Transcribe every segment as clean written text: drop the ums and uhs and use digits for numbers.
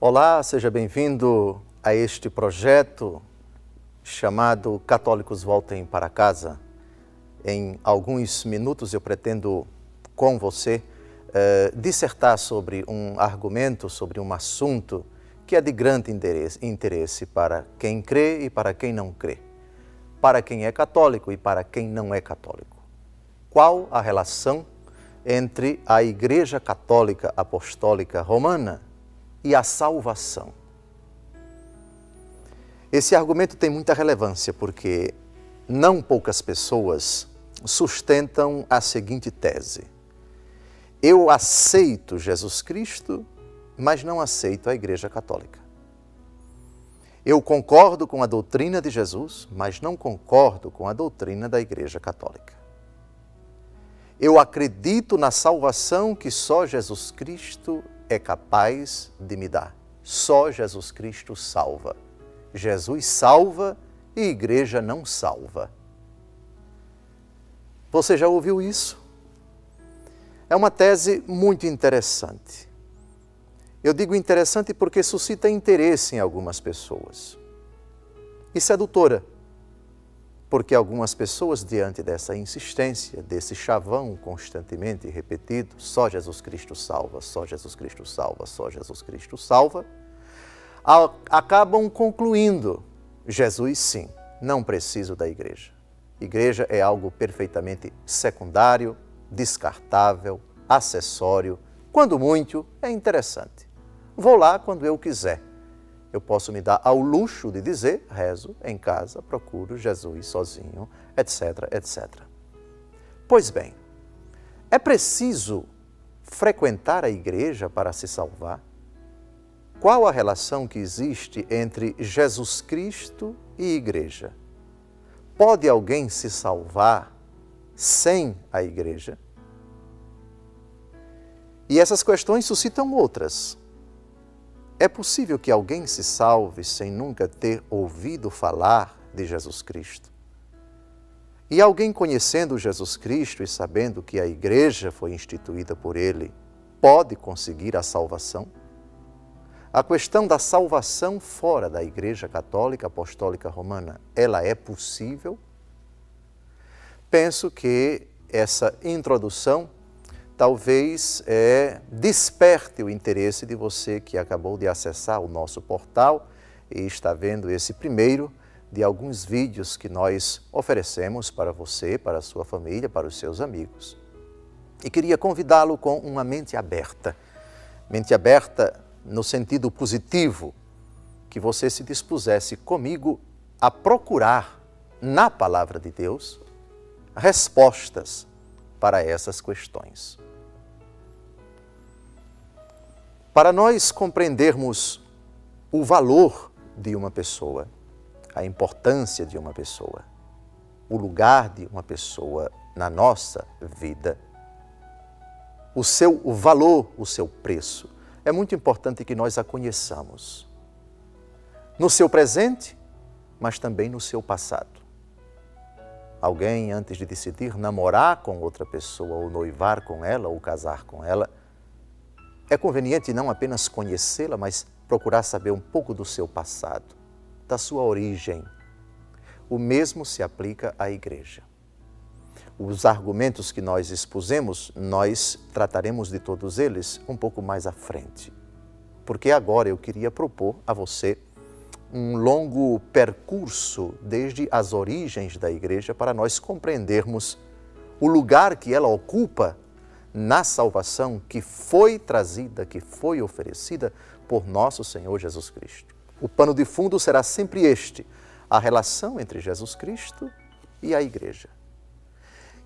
Olá, seja bem-vindo a este projeto chamado Católicos Voltem para Casa. Em alguns minutos eu pretendo, com você, dissertar sobre um argumento, sobre um assunto que é de grande interesse para quem crê e para quem não crê, para quem é católico e para quem não é católico. Qual a relação entre a Igreja Católica Apostólica Romana e a salvação? Esse argumento tem muita relevância porque não poucas pessoas sustentam a seguinte tese: eu aceito Jesus Cristo, mas não aceito a Igreja Católica. Eu concordo com a doutrina de Jesus, mas não concordo com a doutrina da Igreja Católica. Eu acredito na salvação que só Jesus Cristo é capaz de me dar. Só Jesus Cristo salva. Jesus salva e a Igreja não salva. Você já ouviu isso? É uma tese muito interessante. Eu digo interessante porque suscita interesse em algumas pessoas. E sedutora, porque algumas pessoas, diante dessa insistência, desse chavão constantemente repetido, só Jesus Cristo salva, só Jesus Cristo salva, só Jesus Cristo salva, acabam concluindo: Jesus sim, não preciso da igreja. Igreja é algo perfeitamente secundário, descartável, acessório, quando muito é interessante. Vou lá quando eu quiser. Eu posso me dar ao luxo de dizer, rezo em casa, procuro Jesus sozinho, etc, etc. Pois bem, é preciso frequentar a igreja para se salvar? Qual a relação que existe entre Jesus Cristo e igreja? Pode alguém se salvar sem a igreja? E essas questões suscitam outras. É possível que alguém se salve sem nunca ter ouvido falar de Jesus Cristo? E alguém conhecendo Jesus Cristo e sabendo que a igreja foi instituída por ele, pode conseguir a salvação? A questão da salvação fora da Igreja Católica Apostólica Romana, ela é possível? Penso que essa introdução talvez desperte o interesse de você que acabou de acessar o nosso portal e está vendo esse primeiro de alguns vídeos que nós oferecemos para você, para a sua família, para os seus amigos. E queria convidá-lo com uma mente aberta no sentido positivo, que você se dispusesse comigo a procurar na Palavra de Deus respostas para essas questões. Para nós compreendermos o valor de uma pessoa, a importância de uma pessoa, o lugar de uma pessoa na nossa vida, o seu valor, o seu preço, é muito importante que nós a conheçamos. No seu presente, mas também no seu passado. Alguém, antes de decidir namorar com outra pessoa, ou noivar com ela, ou casar com ela, é conveniente não apenas conhecê-la, mas procurar saber um pouco do seu passado, da sua origem. O mesmo se aplica à igreja. Os argumentos que nós expusemos, nós trataremos de todos eles um pouco mais à frente. Porque agora eu queria propor a você um longo percurso desde as origens da igreja para nós compreendermos o lugar que ela ocupa na salvação que foi trazida, que foi oferecida por nosso Senhor Jesus Cristo. O pano de fundo será sempre este: a relação entre Jesus Cristo e a igreja.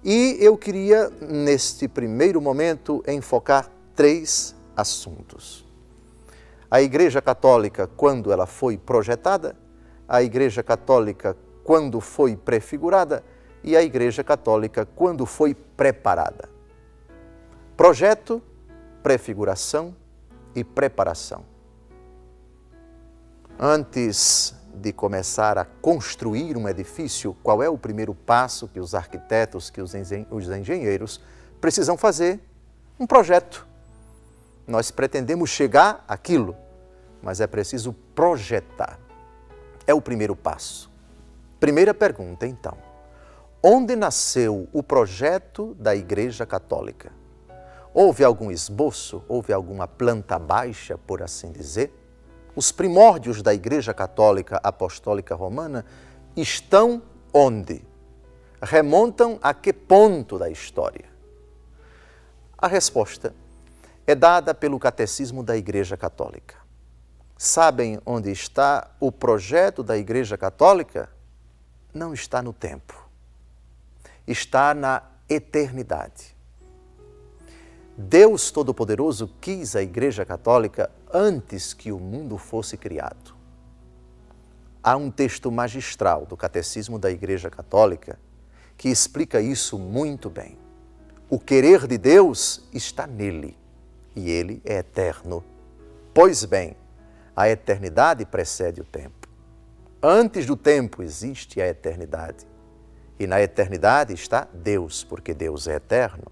E eu queria, neste primeiro momento, enfocar 3 assuntos. A Igreja Católica, quando ela foi projetada, a Igreja Católica, quando foi prefigurada, e a Igreja Católica, quando foi preparada. Projeto, prefiguração e preparação. Antes de começar a construir um edifício, qual é o primeiro passo que os arquitetos, que os engenheiros precisam fazer? Um projeto. Nós pretendemos chegar àquilo, mas é preciso projetar. É o primeiro passo. Primeira pergunta, então. Onde nasceu o projeto da Igreja Católica? Houve algum esboço? Houve alguma planta baixa, por assim dizer? Os primórdios da Igreja Católica Apostólica Romana estão onde? Remontam a que ponto da história? A resposta é dada pelo Catecismo da Igreja Católica. Sabem onde está o projeto da Igreja Católica? Não está no tempo. Está na eternidade. Deus Todo-Poderoso quis a Igreja Católica antes que o mundo fosse criado. Há um texto magistral do Catecismo da Igreja Católica que explica isso muito bem. O querer de Deus está nele e ele é eterno. Pois bem, a eternidade precede o tempo. Antes do tempo existe a eternidade. E na eternidade está Deus, porque Deus é eterno.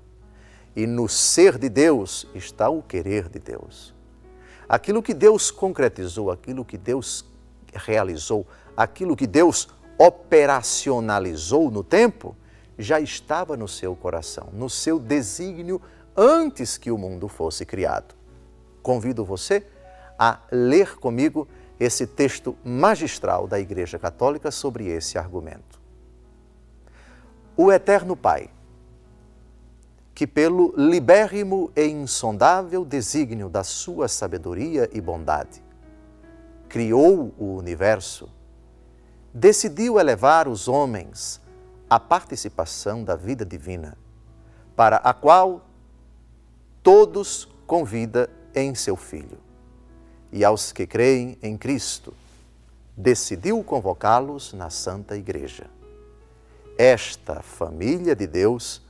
E no ser de Deus está o querer de Deus. Aquilo que Deus concretizou, aquilo que Deus realizou, aquilo que Deus operacionalizou no tempo, já estava no seu coração, no seu desígnio, antes que o mundo fosse criado. Convido você a ler comigo esse texto magistral da Igreja Católica sobre esse argumento. O Eterno Pai, que pelo libérrimo e insondável desígnio da sua sabedoria e bondade, criou o universo, decidiu elevar os homens à participação da vida divina, para a qual todos convida em seu Filho. E aos que creem em Cristo, decidiu convocá-los na Santa Igreja. Esta família de Deus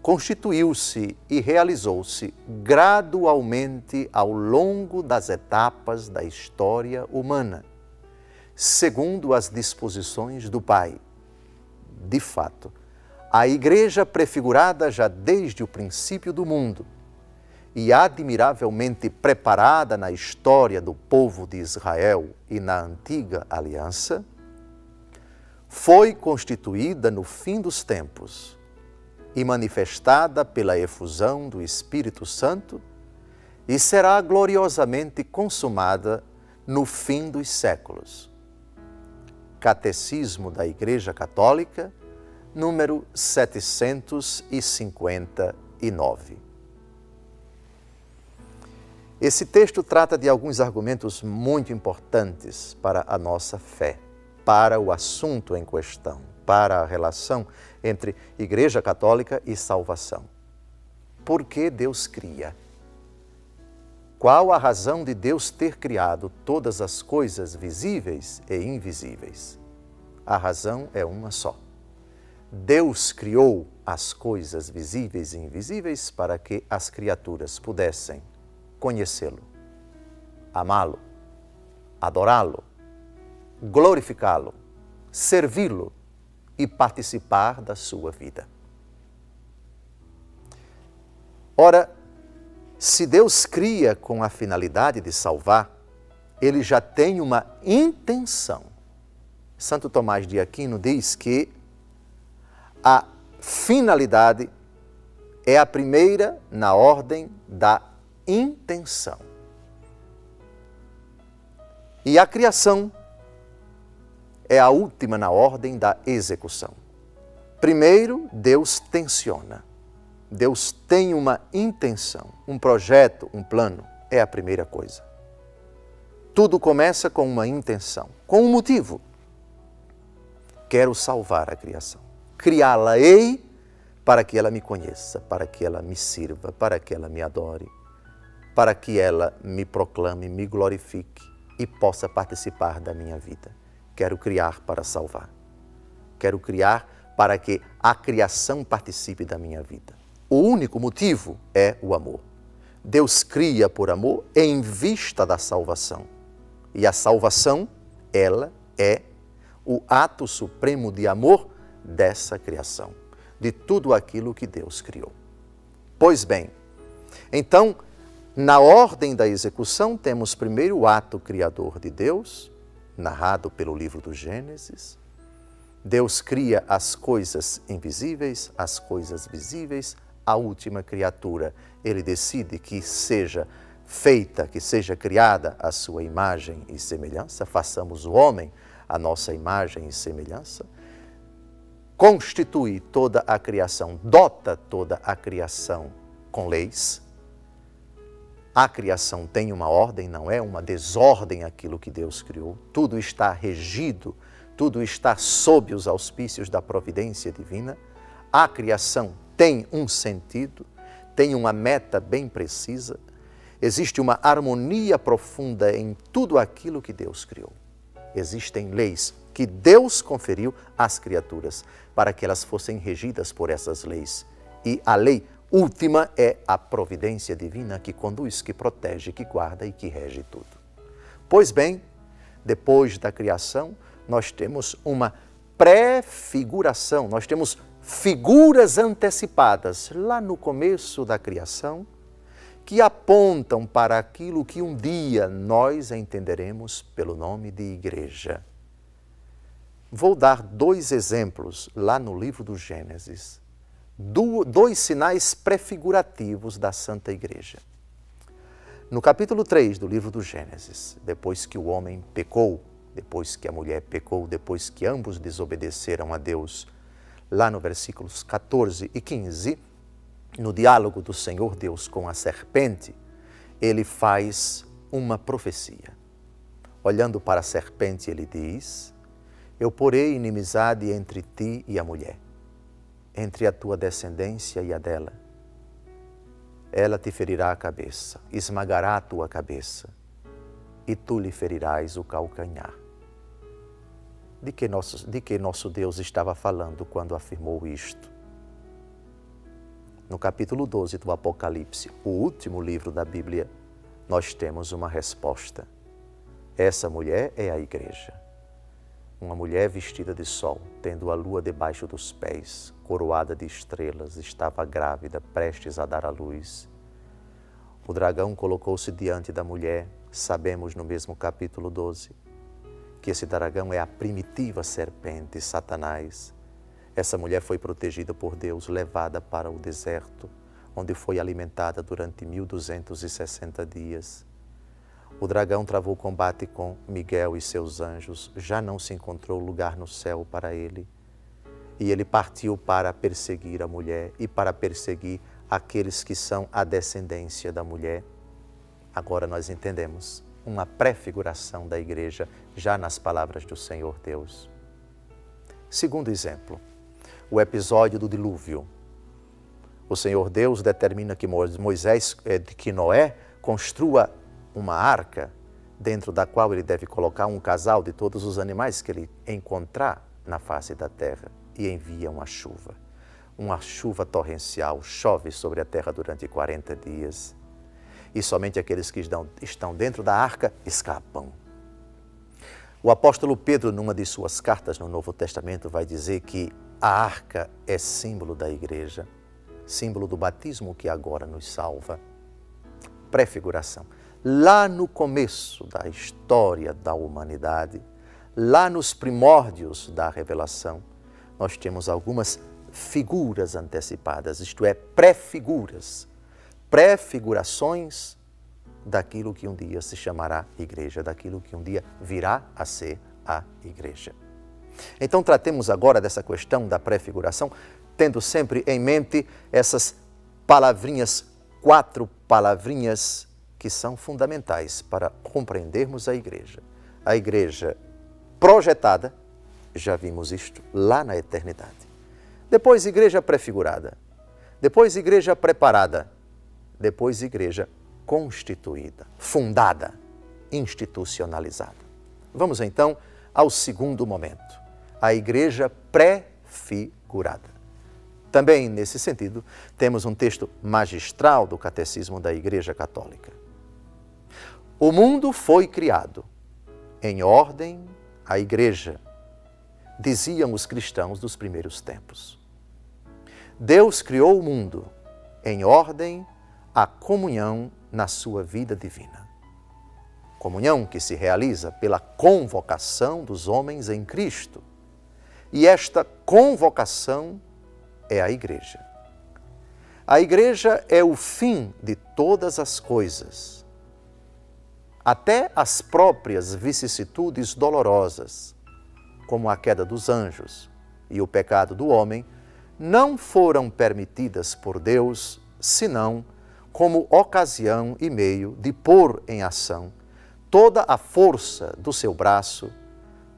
constituiu-se e realizou-se gradualmente ao longo das etapas da história humana, segundo as disposições do Pai. De fato, a Igreja prefigurada já desde o princípio do mundo e admiravelmente preparada na história do povo de Israel e na antiga aliança, foi constituída no fim dos tempos e manifestada pela efusão do Espírito Santo e será gloriosamente consumada no fim dos séculos. Catecismo da Igreja Católica, número 759. Esse texto trata de alguns argumentos muito importantes para a nossa fé, para o assunto em questão, para a relação entre Igreja Católica e salvação. Por que Deus cria? Qual a razão de Deus ter criado todas as coisas visíveis e invisíveis? A razão é uma só. Deus criou as coisas visíveis e invisíveis para que as criaturas pudessem conhecê-lo, amá-lo, adorá-lo, glorificá-lo, servi-lo e participar da sua vida. Ora, se Deus cria com a finalidade de salvar, Ele já tem uma intenção. Santo Tomás de Aquino diz que a finalidade é a primeira na ordem da intenção. E a criação é a última na ordem da execução. Primeiro, Deus tenciona. Deus tem uma intenção, um projeto, um plano. É a primeira coisa. Tudo começa com uma intenção, com um motivo. Quero salvar a criação. Criá-la-ei para que ela me conheça, para que ela me sirva, para que ela me adore, para que ela me proclame, me glorifique e possa participar da minha vida. Quero criar para salvar. Quero criar para que a criação participe da minha vida. O único motivo é o amor. Deus cria por amor em vista da salvação. E a salvação, ela é o ato supremo de amor dessa criação, de tudo aquilo que Deus criou. Pois bem, então, Na ordem da execução, temos primeiro o ato criador de Deus, narrado pelo livro do Gênesis. Deus cria as coisas invisíveis, as coisas visíveis, a última criatura. Ele decide que seja feita, que seja criada a sua imagem e semelhança, façamos o homem a nossa imagem e semelhança. Constitui toda a criação, dota toda a criação com leis. A criação tem uma ordem, não é uma desordem aquilo que Deus criou. Tudo está regido, tudo está sob os auspícios da providência divina. A criação tem um sentido, tem uma meta bem precisa. Existe uma harmonia profunda em tudo aquilo que Deus criou. Existem leis que Deus conferiu às criaturas para que elas fossem regidas por essas leis. E a lei última é a providência divina que conduz, que protege, que guarda e que rege tudo. Pois bem, depois da criação, nós temos uma prefiguração, nós temos figuras antecipadas lá no começo da criação que apontam para aquilo que um dia nós entenderemos pelo nome de igreja. Vou dar 2 exemplos lá no livro do Gênesis. 2 sinais prefigurativos da Santa Igreja. No capítulo 3 do livro do Gênesis, depois que o homem pecou, depois que a mulher pecou, depois que ambos desobedeceram a Deus, lá no versículos 14 e 15, no diálogo do Senhor Deus com a serpente, ele faz uma profecia. Olhando para a serpente, ele diz: eu porei inimizade entre ti e a mulher, entre a tua descendência e a dela. Ela te ferirá a cabeça, esmagará a tua cabeça, e tu lhe ferirás o calcanhar. De que nosso Deus estava falando quando afirmou isto? No capítulo 12 do Apocalipse, o último livro da Bíblia, nós temos uma resposta. Essa mulher é a igreja. Uma mulher vestida de sol, tendo a lua debaixo dos pés, coroada de estrelas, estava grávida, prestes a dar à luz. O dragão colocou-se diante da mulher, sabemos no mesmo capítulo 12, que esse dragão é a primitiva serpente, Satanás. Essa mulher foi protegida por Deus, levada para o deserto, onde foi alimentada durante 1260 dias. O dragão travou combate com Miguel e seus anjos, já não se encontrou lugar no céu para ele. E ele partiu para perseguir a mulher e para perseguir aqueles que são a descendência da mulher. Agora nós entendemos uma prefiguração da igreja, já nas palavras do Senhor Deus. Segundo exemplo, o episódio do dilúvio. O Senhor Deus determina que que Noé construa uma arca, dentro da qual ele deve colocar um casal de todos os animais que ele encontrar na face da terra, e envia uma chuva torrencial, chove sobre a terra durante 40 dias, e somente aqueles que estão dentro da arca escapam. O apóstolo Pedro, numa de suas cartas no Novo Testamento, vai dizer que a arca é símbolo da igreja, símbolo do batismo que agora nos salva. Prefiguração. Lá no começo da história da humanidade, lá nos primórdios da revelação, nós temos algumas figuras antecipadas, isto é, prefiguras, prefigurações daquilo que um dia se chamará igreja, daquilo que um dia virá a ser a igreja. Então, tratemos agora dessa questão da prefiguração, tendo sempre em mente essas palavrinhas, 4 palavrinhas que são fundamentais para compreendermos a igreja. A igreja projetada, já vimos isto lá na eternidade. Depois, igreja prefigurada. Depois, igreja preparada. Depois, igreja constituída, fundada, institucionalizada. Vamos então ao segundo momento. A igreja prefigurada. Também, nesse sentido, temos um texto magistral do Catecismo da Igreja Católica. O mundo foi criado em ordem à igreja, diziam os cristãos dos primeiros tempos. Deus criou o mundo em ordem a comunhão na sua vida divina. Comunhão que se realiza pela convocação dos homens em Cristo. E esta convocação é a Igreja. A Igreja é o fim de todas as coisas. Até as próprias vicissitudes dolorosas, como a queda dos anjos e o pecado do homem, não foram permitidas por Deus, senão como ocasião e meio de pôr em ação toda a força do seu braço,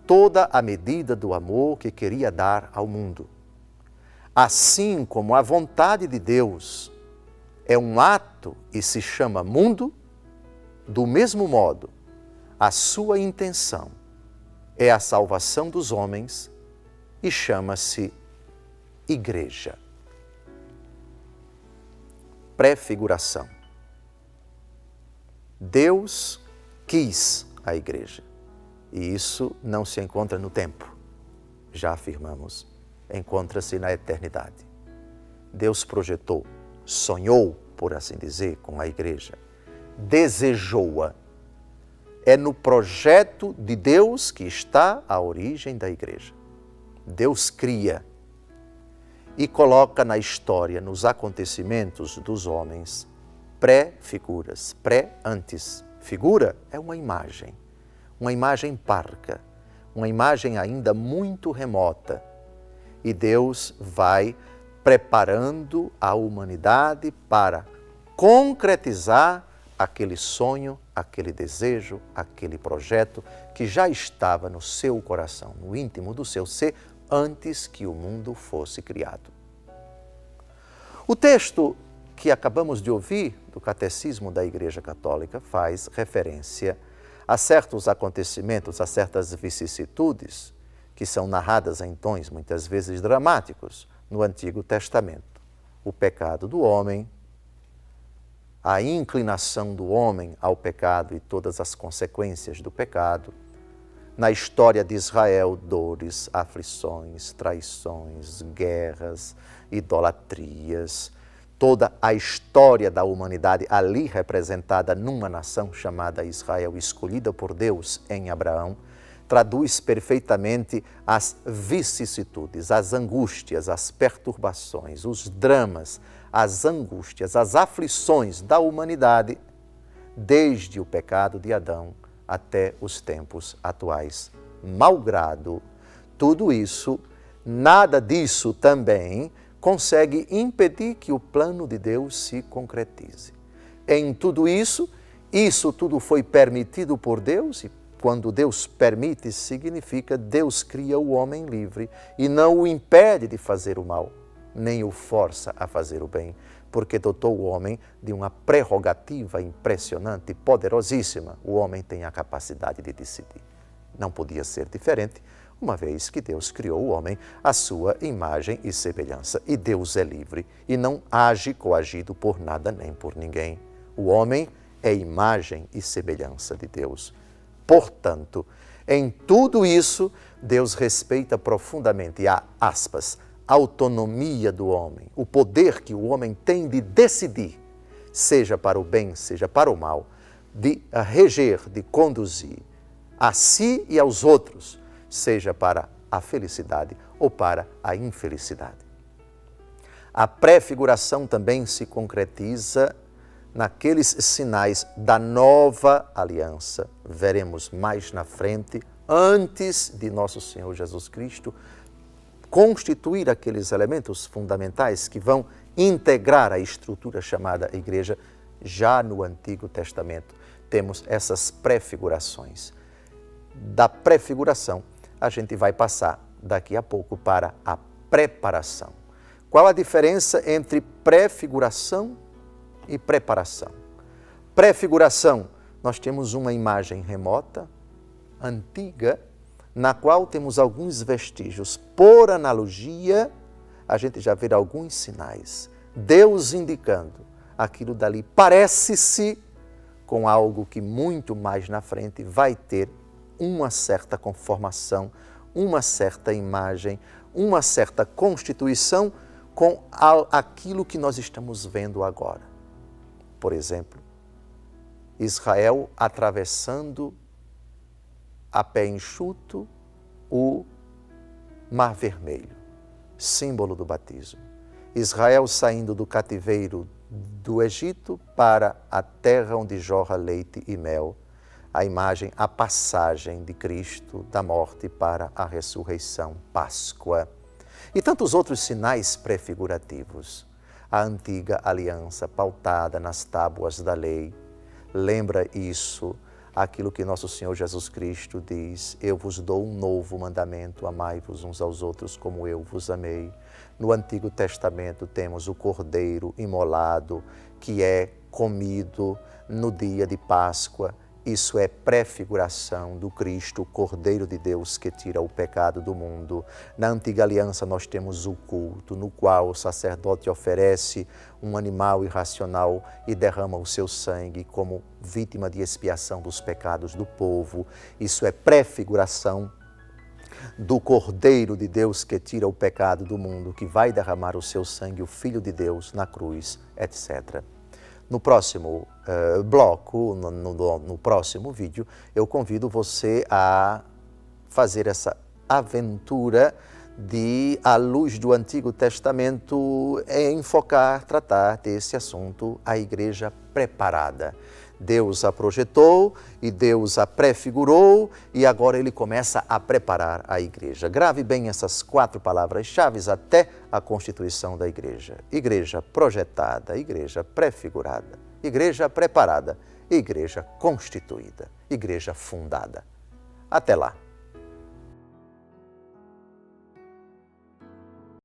toda a medida do amor que queria dar ao mundo. Assim como a vontade de Deus é um ato e se chama mundo, do mesmo modo, a sua intenção é a salvação dos homens e chama-se Igreja. Prefiguração. Deus quis a Igreja. E isso não se encontra no tempo, já afirmamos, encontra-se na eternidade. Deus projetou, sonhou, por assim dizer, com a Igreja, desejou-a. É no projeto de Deus que está a origem da Igreja. Deus cria e coloca na história, nos acontecimentos dos homens, pré-figuras, pré-antes. Figura é uma imagem parca, uma imagem ainda muito remota. E Deus vai preparando a humanidade para concretizar aquele sonho, aquele desejo, aquele projeto que já estava no seu coração, no íntimo do seu ser, antes que o mundo fosse criado. O texto que acabamos de ouvir do Catecismo da Igreja Católica faz referência a certos acontecimentos, a certas vicissitudes que são narradas em tons muitas vezes dramáticos no Antigo Testamento. O pecado do homem, a inclinação do homem ao pecado e todas as consequências do pecado. Na história de Israel, dores, aflições, traições, guerras, idolatrias, toda a história da humanidade ali representada numa nação chamada Israel, escolhida por Deus em Abraão, traduz perfeitamente as vicissitudes, as angústias, as perturbações, os dramas, as angústias, as aflições da humanidade, desde o pecado de Adão até os tempos atuais. Malgrado tudo isso, nada disso também consegue impedir que o plano de Deus se concretize. Em tudo isso tudo foi permitido por Deus, e quando Deus permite, significa Deus cria o homem livre e não o impede de fazer o mal, nem o força a fazer o bem, porque dotou o homem de uma prerrogativa impressionante, poderosíssima. O homem tem a capacidade de decidir. Não podia ser diferente, uma vez que Deus criou o homem à sua imagem e semelhança. E Deus é livre e não age coagido por nada nem por ninguém. O homem é imagem e semelhança de Deus. Portanto, em tudo isso, Deus respeita profundamente a, aspas, autonomia do homem, o poder que o homem tem de decidir, seja para o bem, seja para o mal, de reger, de conduzir a si e aos outros, seja para a felicidade ou para a infelicidade. A prefiguração também se concretiza naqueles sinais da nova aliança. Veremos mais na frente, antes de nosso Senhor Jesus Cristo constituir aqueles elementos fundamentais que vão integrar a estrutura chamada Igreja. Já no Antigo Testamento temos essas prefigurações. Da prefiguração, a gente vai passar daqui a pouco para a preparação. Qual a diferença entre prefiguração e preparação? Prefiguração, nós temos uma imagem remota, antiga, na qual temos alguns vestígios. Por analogia, a gente já vê alguns sinais. Deus indicando aquilo dali parece-se com algo que muito mais na frente vai ter uma certa conformação, uma certa imagem, uma certa constituição com aquilo que nós estamos vendo agora. por exemplo, Israel atravessando a pé enxuto o Mar Vermelho, símbolo do batismo. Israel saindo do cativeiro do Egito para a terra onde jorra leite e mel, a imagem, a passagem de Cristo da morte para a ressurreição, Páscoa. E tantos outros sinais prefigurativos. A antiga aliança pautada nas tábuas da lei. Lembra isso, aquilo que nosso Senhor Jesus Cristo diz: eu vos dou um novo mandamento, amai-vos uns aos outros como eu vos amei. No Antigo Testamento temos o cordeiro imolado, que é comido no dia de Páscoa. Isso é prefiguração do Cristo, o Cordeiro de Deus que tira o pecado do mundo. Na Antiga Aliança nós temos o culto, no qual o sacerdote oferece um animal irracional e derrama o seu sangue como vítima de expiação dos pecados do povo. Isso é prefiguração do Cordeiro de Deus que tira o pecado do mundo, que vai derramar o seu sangue, o Filho de Deus, na cruz, etc. No próximo bloco, no próximo vídeo, eu convido você a fazer essa aventura de, à luz do Antigo Testamento, enfocar, tratar desse assunto, a igreja preparada. Deus a projetou e Deus a prefigurou e agora Ele começa a preparar a igreja. Grave bem essas 4 palavras-chave até a constituição da igreja. Igreja projetada, igreja prefigurada, igreja preparada, igreja constituída, igreja fundada. Até lá!